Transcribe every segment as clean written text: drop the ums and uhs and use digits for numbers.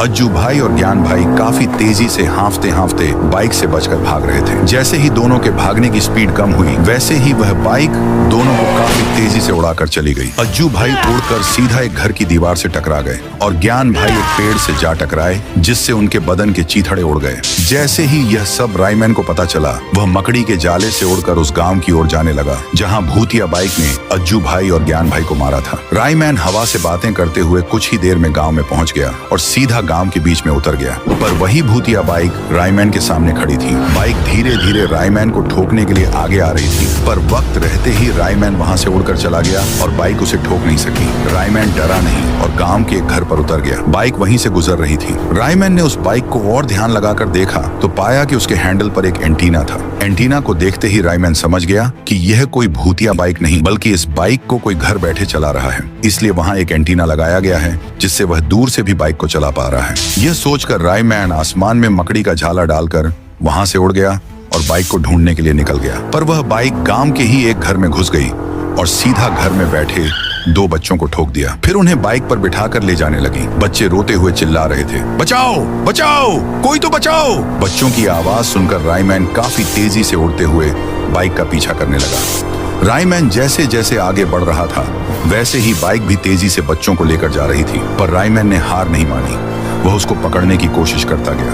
अज्जू भाई और ज्ञान भाई काफी तेजी से हांफते हांफते बाइक से बचकर भाग रहे थे। जैसे ही दोनों के भागने की स्पीड कम हुई, वैसे ही वह बाइक दोनों को काफी तेजी से उड़ाकर चली गई। अज्जू भाई उड़कर सीधा एक घर की दीवार से टकरा गए और ज्ञान भाई एक पेड़ से जा टकराए, जिससे उनके बदन के चीथड़े उड़ गए। जैसे ही यह सब रायमैन को पता चला, वह मकड़ी के जाले से उड़कर उस गांव की ओर जाने लगा जहां भूतिया बाइक ने अज्जू भाई और ज्ञान भाई को मारा था। रायमैन हवा से बातें करते हुए कुछ ही देर में गांव में पहुंच गया और सीधा गांव के बीच में उतर गया। पर वही भूतिया बाइक रायमैन के सामने खड़ी थी। बाइक धीरे धीरे रायमैन को ठोकने के लिए आगे आ रही थी, पर वक्त रहते ही रायमैन वहां से उड़कर चला गया और बाइक उसे ठोक नहीं सकी। रायमैन डरा नहीं और गांव के एक घर पर उतर गया। बाइक वहीं से गुजर रही थी। रायमैन ने उस बाइक को और ध्यान लगाकर देखा तो पाया कि उसके हैंडल पर एक एंटीना था। एंटीना को देखते ही रायमैन समझ गया कि यह कोई भूतिया बाइक नहीं, बल्कि इस बाइक को कोई घर बैठे चला रहा है। इसलिए वहां एक एंटीना लगाया गया है, जिससे वह दूर से भी बाइक को चला पा रहा है। यह सोचकर रायमैन आसमान में मकड़ी का झाला डालकर वहां से उड़ गया और बाइक को ढूंढने के लिए निकल गया। पर वह बाइक गांव के ही एक घर में घुस गई और सीधा घर में बैठे दो बच्चों को ठोक दिया। फिर उन्हें बाइक पर बिठाकर ले जाने लगी। बच्चे रोते हुए चिल्ला रहे थे, बचाओ बचाओ, कोई तो बचाओ। बच्चों की आवाज सुनकर रायमैन काफी तेजी से उड़ते हुए बाइक का पीछा करने लगा। रायमैन जैसे जैसे आगे बढ़ रहा था, वैसे ही बाइक भी तेजी से बच्चों को लेकर जा रही थी। पर रायमैन ने हार नहीं मानी। वह उसको पकड़ने की कोशिश करता गया।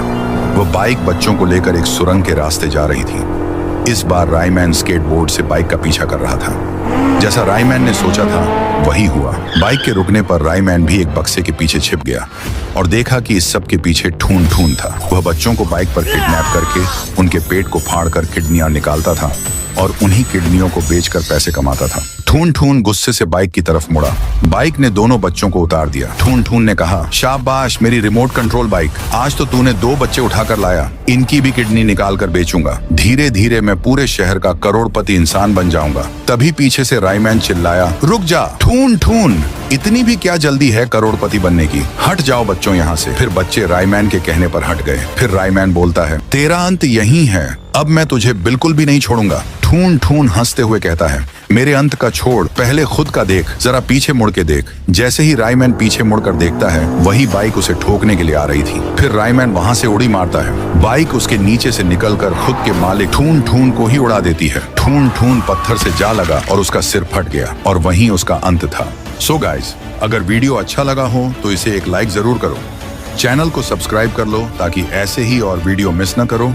वह बाइक बच्चों को लेकर एक सुरंग के रास्ते जा रही थी। इस बार रायमैन स्केटबोर्ड से बाइक का पीछा कर रहा था। जैसा रायमैन ने सोचा था, वही हुआ। बाइक के रुकने पर रायमैन भी एक बक्से के पीछे छिप गया और देखा कि इस सब के पीछे ठून ठून था। वह बच्चों को बाइक पर किडनैप करके उनके पेट को फाड़कर किडनियां निकालता था और उन्हीं किडनियों को बेचकर पैसे कमाता था। ठून ठून गुस्से से बाइक की तरफ मुड़ा। बाइक ने दोनों बच्चों को उतार दिया। ठून ठून ने कहा, शाबाश मेरी रिमोट कंट्रोल बाइक, आज तो तूने दो बच्चे उठाकर लाया। इनकी भी किडनी निकाल कर बेचूंगा। धीरे धीरे मैं पूरे शहर का करोड़पति इंसान बन जाऊंगा। तभी पीछे से रायमैन चिल्लाया, रुक जा ठून ठून, इतनी भी क्या जल्दी है करोड़पति बनने की? हट जाओ बच्चों यहाँ से। फिर बच्चे रायमैन के कहने पर हट गए। फिर रायमैन बोलता है, तेरा अंत यही है, अब मैं तुझे बिल्कुल भी नहीं छोड़ूंगा। ठून ठून हंसते हुए कहता है, मेरे अंत का छोड़, पहले खुद का देख, जरा पीछे मुड़ के देख। जैसे ही रायमैन पीछे मुड़कर देखता है, वही बाइक उसे ठोकने के लिए आ रही थी। फिर रायमैन वहां से उड़ी मारता है। बाइक उसके नीचे से निकलकर खुद के मालिक ठून ठून को ही उड़ा देती है। ठून ठून पत्थर से जा लगा और उसका सिर फट गया और वहीं उसका अंत था। सो गाइस, अगर वीडियो अच्छा लगा हो तो इसे एक लाइक जरूर करो। चैनल को सब्सक्राइब कर लो ताकि ऐसे ही और वीडियो मिस न करो।